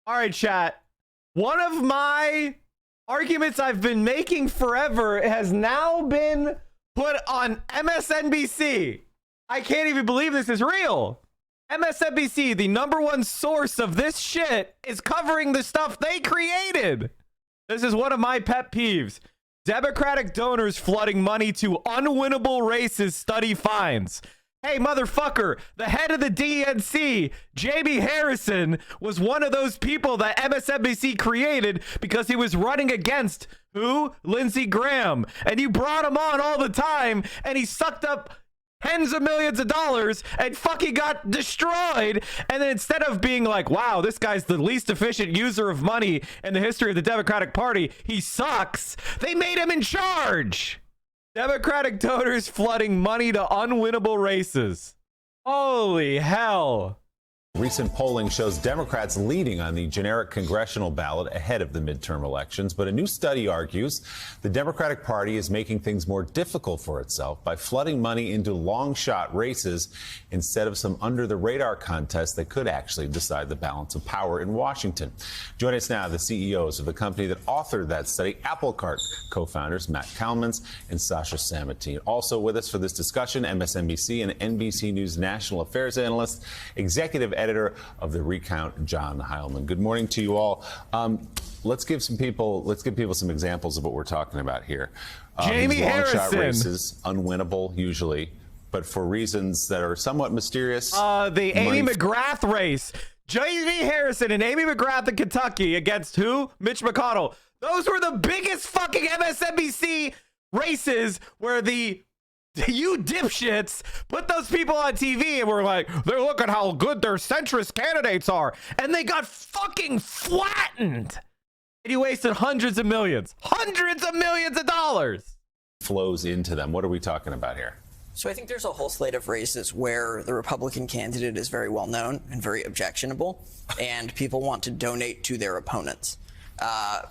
All right, chat. One of my arguments I've been making forever has now been put on MSNBC. I can't even believe this is real. MSNBC, the #1 source of this shit, is covering the stuff they created. This is one of my pet peeves. Democratic donors flooding money to unwinnable races, study finds. Hey, motherfucker, the head of the DNC, Jamie Harrison, was one of those people that MSNBC created because he was running against who? Lindsey Graham. And you brought him on all the time, and he sucked up tens of millions of dollars and fucking got destroyed. And then instead of being like, wow, this guy's the least efficient user of money in the history of the Democratic Party, he sucks, they made him in charge. Democratic donors flooding money to unwinnable races. Holy hell. Recent polling shows Democrats leading on the generic congressional ballot ahead of the midterm elections, but a new study argues the Democratic Party is making things more difficult for itself by flooding money into long-shot races instead of some under-the-radar contests that could actually decide the balance of power in Washington. Join us now, the CEOs of the company that authored that study, Apple Cart co-founders Matt Kalmans and Sasha Samatine. Also with us for this discussion, MSNBC and NBC News national affairs analyst, executive editor of The Recount, John Heilman. Good morning to you all. Let's give people some examples of what we're talking about here. Jamie Harrison. Long shot races, unwinnable usually, but for reasons that are somewhat mysterious. The Amy McGrath race. Jamie Harrison and Amy McGrath in Kentucky against who? Mitch McConnell. Those were the biggest fucking MSNBC races where you dipshits put those people on TV and were like, they're looking how good their centrist candidates are. And they got fucking flattened. And you wasted hundreds of millions of dollars. Flows into them. What are we talking about here? So I think there's a whole slate of races where the Republican candidate is very well known and very objectionable, and people want to donate to their opponents.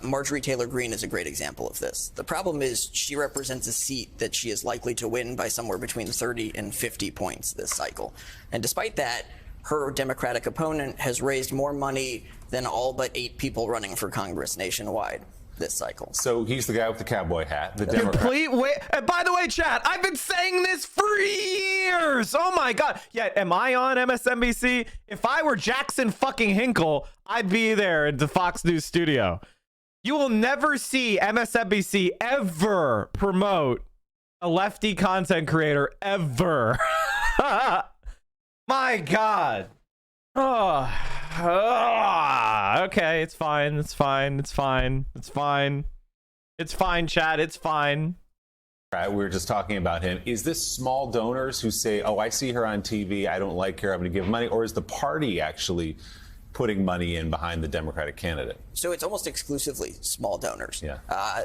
Marjorie Taylor Greene is a great example of this. The problem is she represents a seat that she is likely to win by somewhere between 30 and 50 points this cycle. And despite that, her Democratic opponent has raised more money than all but 8 people running for Congress nationwide this cycle. So he's the guy with the cowboy hat, the Democrat. Complete and by the way, chat, I've been saying this for years. Oh my God. Yeah, am I on MSNBC? If I were Jackson fucking Hinkle, I'd be there in the Fox News studio. You will never see MSNBC ever promote a lefty content creator ever. My God. Okay, it's fine. It's fine. It's fine. It's fine. It's fine, chat. It's fine. Right, we were just talking about him. Is this small donors who say, oh, I see her on TV, I don't like her, I'm going to give money? Or is the party actually putting money in behind the Democratic candidate? So it's almost exclusively small donors. Yeah.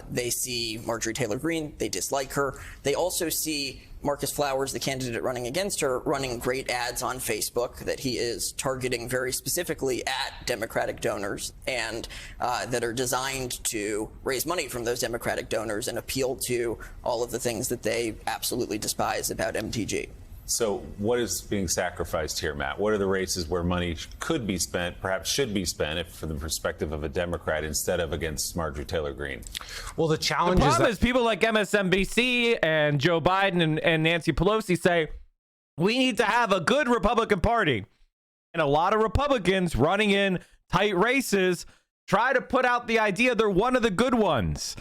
They see Marjorie Taylor Greene, they dislike her. They also see Marcus Flowers, the candidate running against her, running great ads on Facebook that he is targeting very specifically at Democratic donors and that are designed to raise money from those Democratic donors and appeal to all of the things that they absolutely despise about MTG. So what is being sacrificed here, Matt? What are the races where money could be spent, perhaps should be spent, if from the perspective of a Democrat instead of against Marjorie Taylor Greene? Well, the challenge is people like MSNBC and Joe Biden and Nancy Pelosi say, we need to have a good Republican Party. And a lot of Republicans running in tight races try to put out the idea they're one of the good ones.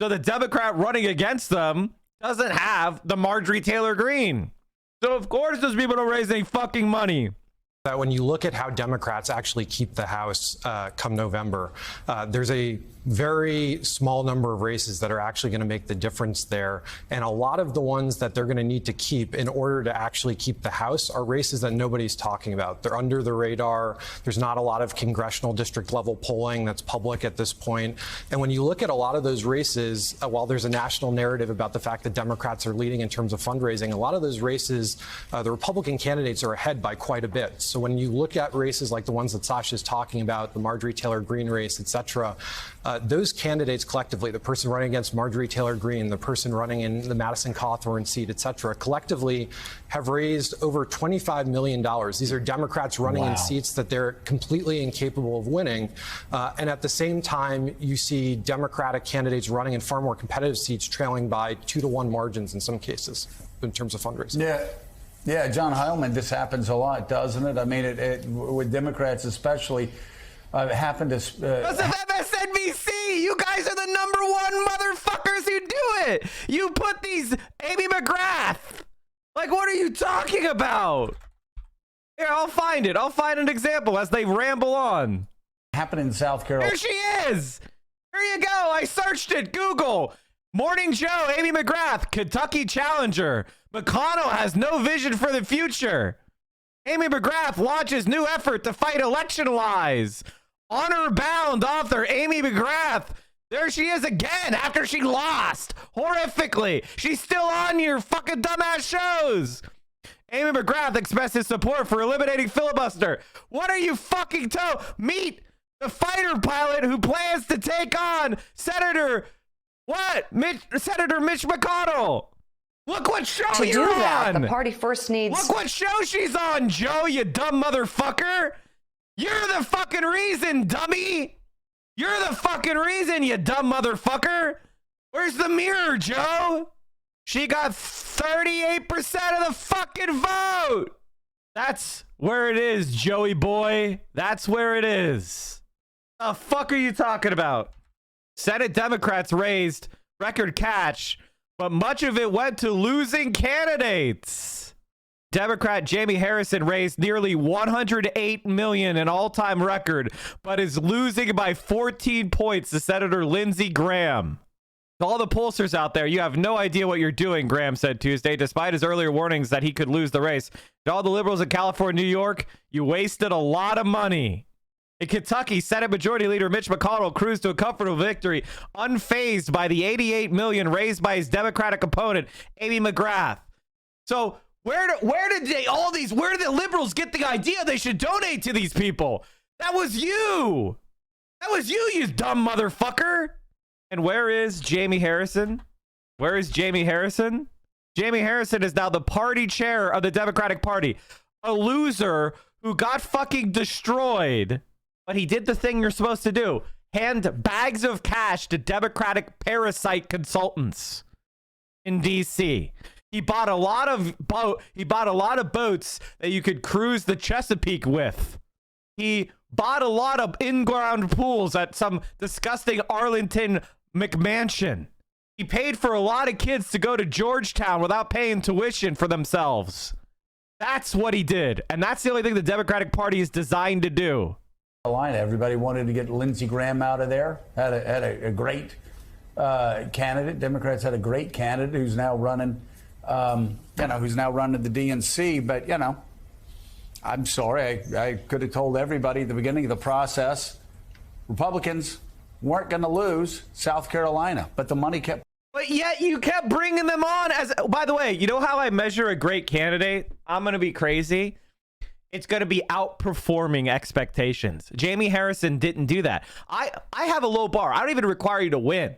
So the Democrat running against them doesn't have the Marjorie Taylor Greene. So of course those people don't raise any fucking money. That when you look at how Democrats actually keep the House come November, there's a very small number of races that are actually going to make the difference there. And a lot of the ones that they're going to need to keep in order to actually keep the House are races that nobody's talking about. They're under the radar. There's not a lot of congressional district level polling that's public at this point. And when you look at a lot of those races, while there's a national narrative about the fact that Democrats are leading in terms of fundraising, a lot of those races, the Republican candidates are ahead by quite a bit. So when you look at races like the ones that Sasha is talking about, the Marjorie Taylor Greene race, et cetera, those candidates collectively, the person running against Marjorie Taylor Greene, the person running in the Madison Cawthorn seat, et cetera, collectively have raised over $25 million. These are Democrats running in seats that they're completely incapable of winning. And at the same time, you see Democratic candidates running in far more competitive seats, trailing by 2-to-1 margins in some cases in terms of fundraising. Yeah, John Heilman, this happens a lot, doesn't it? I mean, with Democrats especially, it happened to... Because of MSNBC! You guys are the #1 motherfuckers who do it! You put these... Amy McGrath! Like, what are you talking about? Here, I'll find it. I'll find an example as they ramble on. Happened in South Carolina. There she is! Here you go! I searched it! Google! Morning Joe, Amy McGrath, Kentucky challenger. McConnell has no vision for the future. Amy McGrath launches new effort to fight election lies. Honor bound author Amy McGrath. There she is again after she lost horrifically. She's still on your fucking dumbass shows. Amy McGrath expresses support for eliminating filibuster. What are you fucking meet the fighter pilot who plans to take on Senator Mitch McConnell. Look what show you're on. To do that, the party first needs... Look what show she's on, Joe, you dumb motherfucker. You're the fucking reason, dummy. You're the fucking reason, you dumb motherfucker. Where's the mirror, Joe? She got 38% of the fucking vote. That's where it is, Joey boy. That's where it is. The fuck are you talking about? Senate Democrats raised record cash, but much of it went to losing candidates. Democrat Jamie Harrison raised nearly $108 million, an all-time record, but is losing by 14 points to Senator Lindsey Graham. To all the pollsters out there, you have no idea what you're doing, Graham said Tuesday, despite his earlier warnings that he could lose the race. To all the liberals in California, New York, you wasted a lot of money. In Kentucky, Senate Majority Leader Mitch McConnell cruised to a comfortable victory, unfazed by the $88 million raised by his Democratic opponent, Amy McGrath. So where did the liberals get the idea they should donate to these people? That was you. That was you, you dumb motherfucker. And where is Jamie Harrison? Where is Jamie Harrison? Jamie Harrison is now the party chair of the Democratic Party, a loser who got fucking destroyed. But he did the thing you're supposed to do. Hand bags of cash to Democratic parasite consultants in DC. He bought a lot of boats that you could cruise the Chesapeake with. He bought a lot of in-ground pools at some disgusting Arlington McMansion. He paid for a lot of kids to go to Georgetown without paying tuition for themselves. That's what he did. And that's the only thing the Democratic Party is designed to do. Everybody wanted to get Lindsey Graham out of there. Had a great candidate. Democrats had a great candidate who's now running, who's now running the DNC. But I'm sorry, I could have told everybody at the beginning of the process, Republicans weren't going to lose South Carolina, but the money kept. But yet you kept bringing them on as. By the way, you know how I measure a great candidate? I'm going to be crazy. It's going to be outperforming expectations. Jamie Harrison didn't do that. I have a low bar. I don't even require you to win.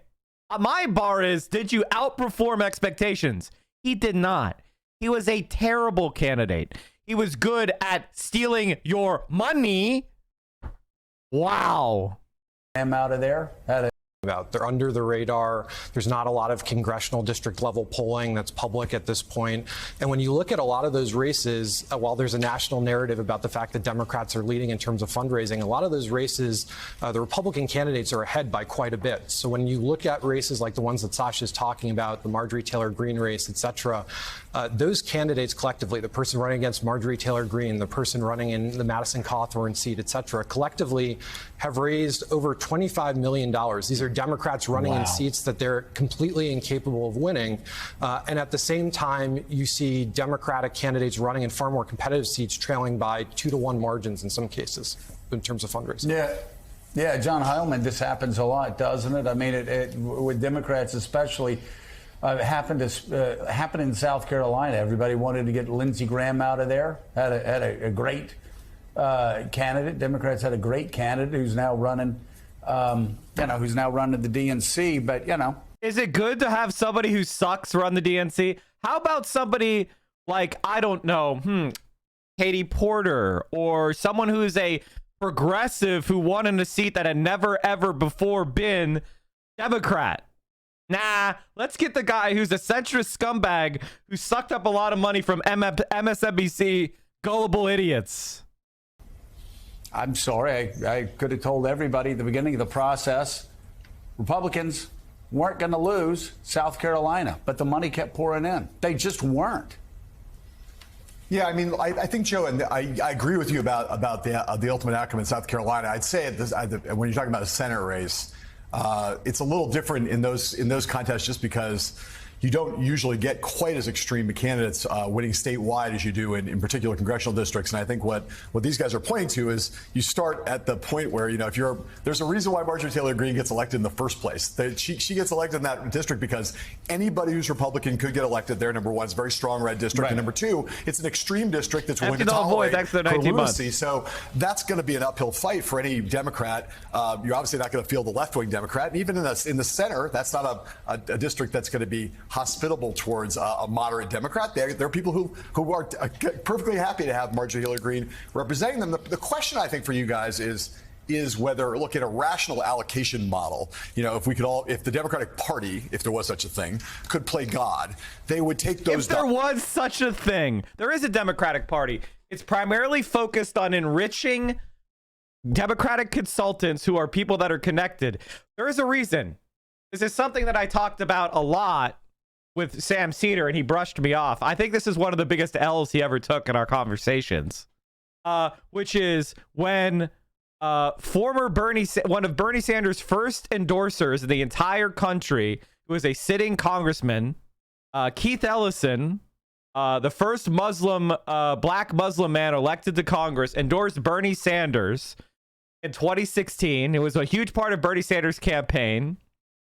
My bar is, did you outperform expectations? He did not. He was a terrible candidate. He was good at stealing your money. Wow. I'm out of there. They're under the radar. There's not a lot of congressional district level polling that's public at this point. And when you look at a lot of those races, while there's a national narrative about the fact that Democrats are leading in terms of fundraising, a lot of those races, the Republican candidates are ahead by quite a bit. So when you look at races like the ones that Sasha is talking about, the Marjorie Taylor Greene race, et cetera, those candidates collectively, the person running against Marjorie Taylor Greene, the person running in the Madison Cawthorn seat, et cetera, collectively have raised over $25 million. These are Democrats running in seats that they're completely incapable of winning. And at the same time, you see Democratic candidates running in far more competitive seats, trailing by 2-to-1 margins in some cases in terms of fundraising. Yeah, John Heilman, this happens a lot, doesn't it? I mean, with Democrats especially, happened in South Carolina. Everybody wanted to get Lindsey Graham out of there. Had a great candidate. Democrats had a great candidate who's now running, who's now running the DNC. But, Is it good to have somebody who sucks run the DNC? How about somebody like, I don't know, Katie Porter, or someone who's a progressive who won in a seat that had never, ever before been Democrat? Nah, let's get the guy who's a centrist scumbag who sucked up a lot of money from MSNBC gullible idiots. I'm sorry. I could have told everybody at the beginning of the process, Republicans weren't going to lose South Carolina, but the money kept pouring in. They just weren't. Yeah, I mean, I think, Joe, and I agree with you about the ultimate outcome in South Carolina. I'd say when you're talking about a Senate race, it's a little different in those contests just because you don't usually get quite as extreme candidates winning statewide as you do in particular congressional districts. And I think what these guys are pointing to is you start at the point where, there's a reason why Marjorie Taylor Greene gets elected in the first place. She gets elected in that district because anybody who's Republican could get elected there. Number one, it's a very strong red district. Right. And number two, it's an extreme district that's willing to tolerate lunacy. So that's going to be an uphill fight for any Democrat. You're obviously not going to field a left-wing Democrat. And even in the center, that's not a district that's going to be hospitable towards a moderate Democrat. There are people who are perfectly happy to have Marjorie Taylor Greene representing them. The question, I think, for you guys is whether, look, at a rational allocation model, if the Democratic Party, if there was such a thing, could play God, they would take those. If there was such a thing, there is a Democratic Party. It's primarily focused on enriching Democratic consultants who are people that are connected. There is a reason. This is something that I talked about a lot with Sam Cedar, and he brushed me off. I think this is one of the biggest L's he ever took in our conversations, which is when one of Bernie Sanders' first endorsers in the entire country, who was a sitting congressman, Keith Ellison, the first black Muslim man elected to Congress, endorsed Bernie Sanders in 2016. It was a huge part of Bernie Sanders' campaign.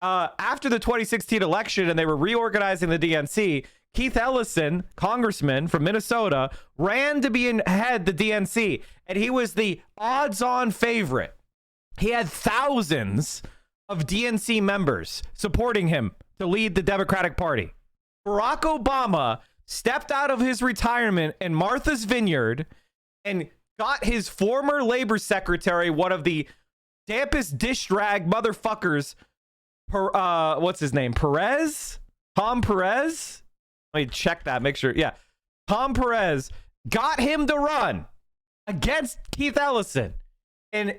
After the 2016 election and they were reorganizing the DNC, Keith Ellison, congressman from Minnesota, ran to be head the DNC, and he was the odds-on favorite. He had thousands of DNC members supporting him to lead the Democratic Party. Barack Obama stepped out of his retirement in Martha's Vineyard and got his former labor secretary, one of the dampest dish rag motherfuckers, what's his name? Tom Perez? Let me check that, make sure. Yeah. Tom Perez got him to run against Keith Ellison. And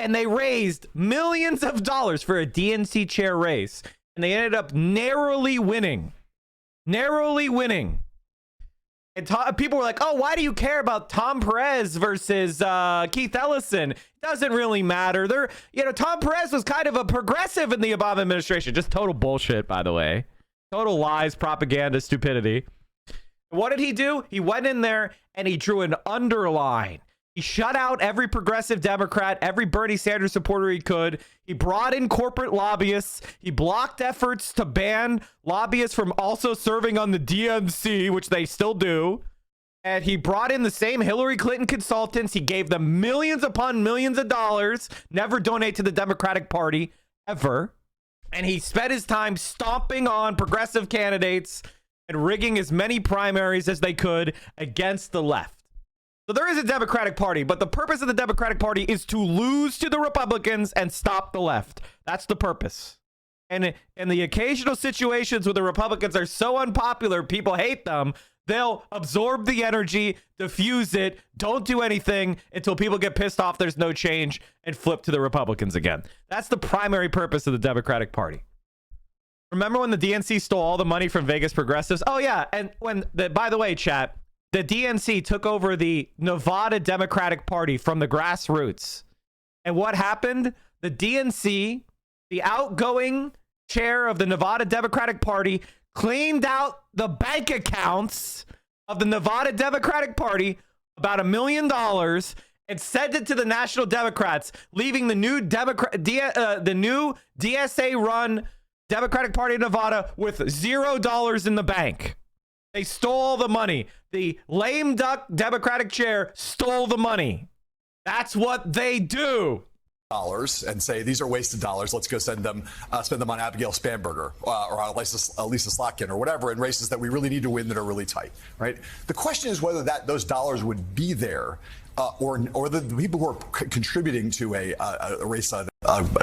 they raised millions of dollars for a DNC chair race. And they ended up narrowly winning. And people were like, oh, why do you care about Tom Perez versus Keith Ellison? It doesn't really matter. Tom Perez was kind of a progressive in the Obama administration. Just total bullshit, by the way. Total lies, propaganda, stupidity. What did he do? He went in there and he drew an underline. He shut out every progressive Democrat, every Bernie Sanders supporter he could. He brought in corporate lobbyists. He blocked efforts to ban lobbyists from also serving on the DNC, which they still do. And he brought in the same Hillary Clinton consultants. He gave them millions upon millions of dollars. Never donate to the Democratic Party, ever. And he spent his time stomping on progressive candidates and rigging as many primaries as they could against the left. So there is a Democratic Party, but the purpose of the Democratic Party is to lose to the Republicans and stop the left. That's the purpose. And in the occasional situations where the Republicans are so unpopular, people hate them, they'll absorb the energy, diffuse it, don't do anything until people get pissed off, there's no change, and flip to the Republicans again. That's the primary purpose of the Democratic Party. Remember when the DNC stole all the money from Vegas progressives? Oh, yeah. And by the way, chat, the DNC took over the Nevada Democratic Party from the grassroots. And what happened? The DNC, the outgoing chair of the Nevada Democratic Party, cleaned out the bank accounts of the Nevada Democratic Party, about $1 million, and sent it to the National Democrats, leaving the new DSA-run Democratic Party of Nevada with $0 in the bank. They stole the money. The lame duck Democratic chair stole the money. That's what they do. Dollars and say these are wasted dollars. Let's go spend them on Abigail Spanberger or on Lisa Slotkin or whatever in races that we really need to win that are really tight, right? The question is whether those dollars would be there or the people who are contributing to a race, a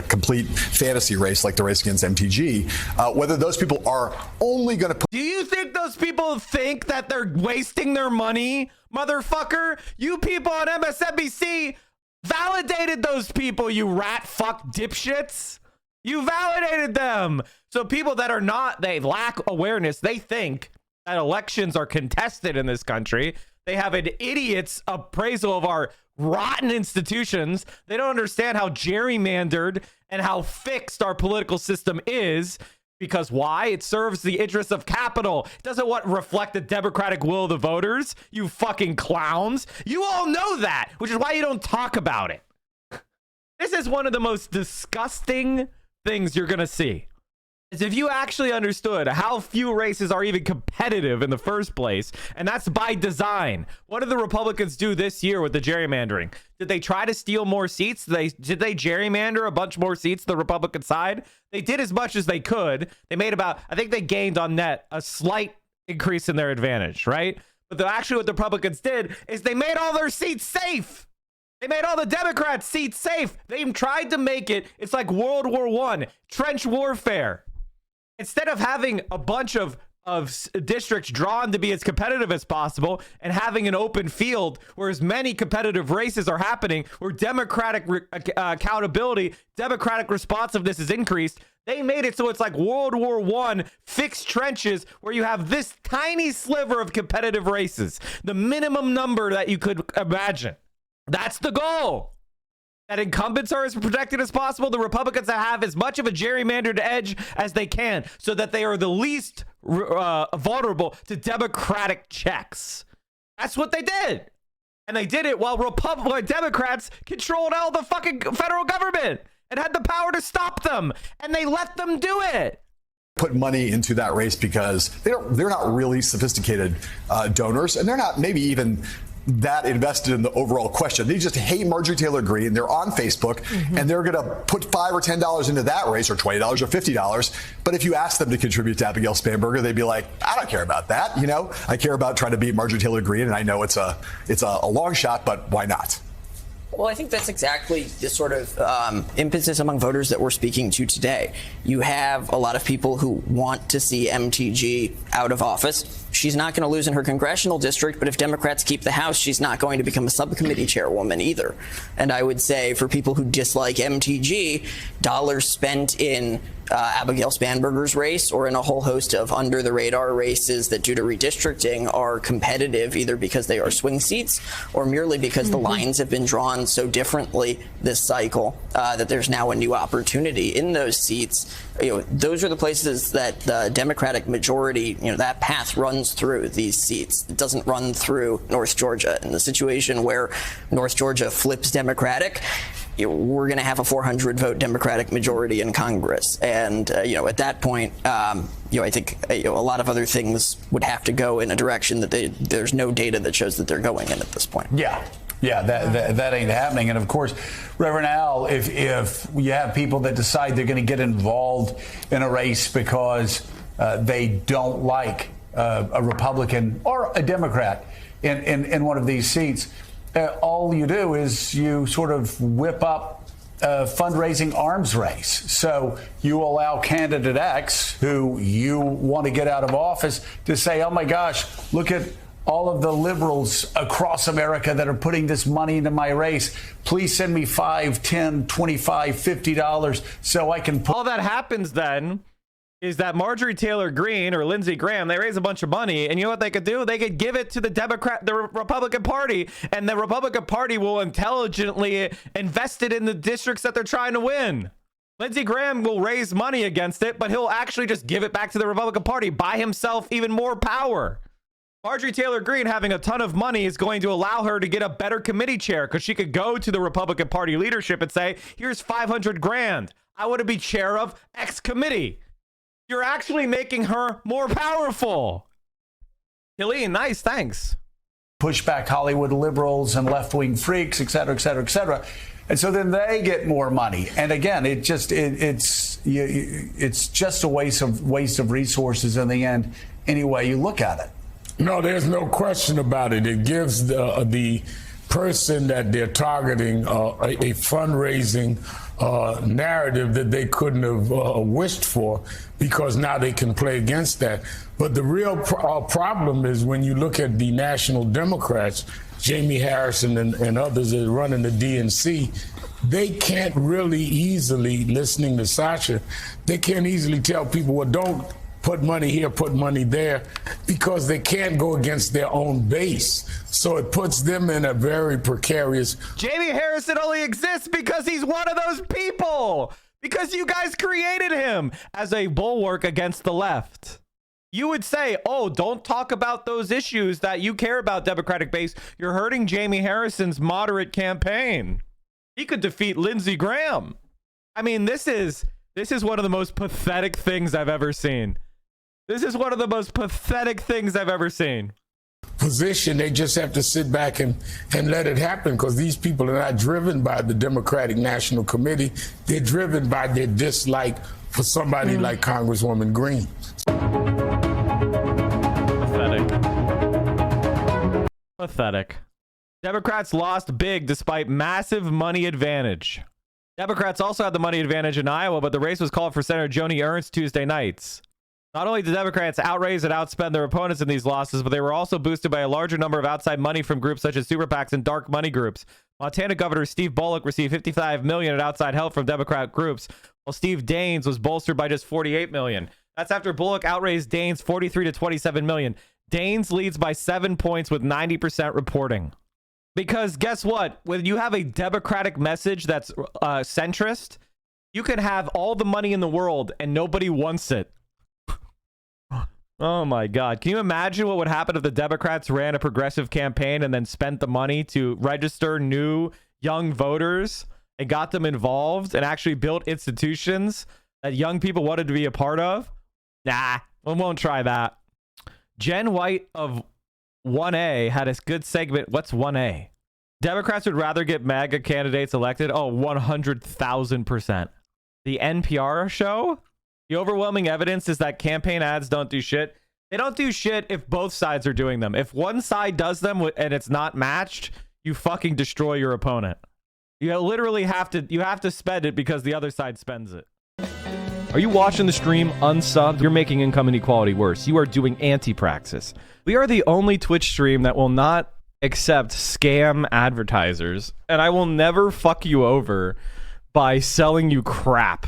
complete fantasy race like the race against MTG, whether those people are only going to put. Do you think those people think that they're wasting their money, motherfucker? You people on MSNBC validated those people, you rat fuck dipshits. You validated them. So people that are not, they lack awareness. They think that elections are contested in this country. They have an idiot's appraisal of our rotten institutions. They don't understand how gerrymandered and how fixed our political system is. Because why? It serves the interests of capital. It doesn't reflect the democratic will of the voters. You fucking clowns. You all know that, which is why you don't talk about it. This is one of the most disgusting things you're going to see. Is if you actually understood how few races are even competitive in the first place, and that's by design. What did the Republicans do this year with the gerrymandering? Did they try to steal more seats? Did they gerrymander a bunch more seats to the Republican side? They did as much as they could. They made I think they gained on net a slight increase in their advantage, right? But actually what the Republicans did is they made all their seats safe. They made all the Democrats' seats safe. They tried to make it's like World War I, trench warfare. Instead of having a bunch of districts drawn to be as competitive as possible and having an open field where as many competitive races are happening, where democratic accountability, democratic responsiveness is increased, they made it so it's like World War I, fixed trenches where you have this tiny sliver of competitive races, the minimum number that you could imagine. That's the goal. That incumbents are as protected as possible. The Republicans have as much of a gerrymandered edge as they can so that they are the least vulnerable to democratic checks. That's what they did. And they did it while Democrats controlled all the fucking federal government and had the power to stop them. And they let them do it. Put money into that race because they're not really sophisticated donors, and they're not maybe even that invested in the overall question. They just hate Marjorie Taylor Greene. They're on Facebook, and they're going to put $5 or $10 into that race, or $20 or $50. But if you ask them to contribute to Abigail Spanberger, they'd be like, I don't care about that. You know, I care about trying to beat Marjorie Taylor Greene, and I know it's a long shot, but why not? Well, I think that's exactly the sort of impetus among voters that we're speaking to today. You have a lot of people who want to see MTG out of office. She's not going to lose in her congressional district, but if Democrats keep the House, she's not going to become a subcommittee chairwoman either. And I would say for people who dislike MTG, dollars spent in Abigail Spanberger's race or in a whole host of under-the-radar races that, due to redistricting, are competitive either because they are swing seats or merely because the lines have been drawn so differently this cycle that there's now a new opportunity in those seats. You know, those are the places that the Democratic majority, you know, that path runs through these seats. It doesn't run through North Georgia. In the situation where North Georgia flips Democratic, you know, we're going to have a 400-vote Democratic majority in Congress. And, you know, at that point, you know, I think a lot of other things would have to go in a direction that there's no data that shows that they're going in at this point. Yeah, that ain't happening. And of course, Reverend Al, if you have people that decide they're going to get involved in a race because they don't like a Republican or a Democrat in one of these seats, all you do is you sort of whip up a fundraising arms race. So you allow candidate X, who you want to get out of office, to say, oh my gosh, look at all of the liberals across America that are putting this money into my race. Please send me $5, $10, $25, $50 so I can put. All that happens then is that Marjorie Taylor Greene or Lindsey Graham, they raise a bunch of money, and you know what they could do? They could give it to the Republican Party, and the Republican Party will intelligently invest it in the districts that they're trying to win. Lindsey Graham will raise money against it, but he'll actually just give it back to the Republican Party, buy himself even more power. Marjorie Taylor Greene having a ton of money is going to allow her to get a better committee chair, because she could go to the Republican Party leadership and say, here's 500 grand. I want to be chair of X committee. You're actually making her more powerful. Killian, nice, thanks. Push back Hollywood liberals and left-wing freaks, et cetera, et cetera, et cetera. And so then they get more money. And again, it's just a waste of resources in the end, any way you look at it. No, there's no question about it. It gives the person that they're targeting a fundraising narrative that they couldn't have wished for, because now they can play against that. But the real problem is when you look at the national Democrats, Jamie Harrison and others that are running the DNC, they can't really easily, listening to Sasha, they can't easily tell people, well, don't put money here, put money there, because they can't go against their own base. So it puts them in a very precarious. Jamie Harrison only exists because he's one of those people. Because you guys created him as a bulwark against the left. You would say, oh, don't talk about those issues that you care about, Democratic base. You're hurting Jamie Harrison's moderate campaign. He could defeat Lindsey Graham. I mean, this is one of the most pathetic things I've ever seen. This is one of the most pathetic things I've ever seen. Position, they just have to sit back and let it happen, because these people are not driven by the Democratic National Committee. They're driven by their dislike for somebody like Congresswoman Green. Pathetic. Democrats lost big despite massive money advantage. Democrats also had the money advantage in Iowa, but the race was called for Senator Joni Ernst Tuesday nights. Not only did Democrats outraise and outspend their opponents in these losses, but they were also boosted by a larger number of outside money from groups such as super PACs and dark money groups. Montana Governor Steve Bullock received $55 million in outside help from Democrat groups, while Steve Daines was bolstered by just $48 million. That's after Bullock outraised Daines $43 to $27 million. Daines leads by 7 points with 90% reporting. Because guess what? When you have a Democratic message that's centrist, you can have all the money in the world and nobody wants it. Oh my God. Can you imagine what would happen if the Democrats ran a progressive campaign and then spent the money to register new young voters and got them involved and actually built institutions that young people wanted to be a part of? Nah, we won't try that. Jen White of 1A had a good segment. What's 1A? Democrats would rather get MAGA candidates elected. Oh, 100,000%. The NPR show? The overwhelming evidence is that campaign ads don't do shit. They don't do shit if both sides are doing them. If one side does them and it's not matched, you fucking destroy your opponent. You literally have to spend it because the other side spends it. Are you watching the stream unsubbed? You're making income inequality worse. You are doing anti-praxis. We are the only Twitch stream that will not accept scam advertisers, and I will never fuck you over by selling you crap.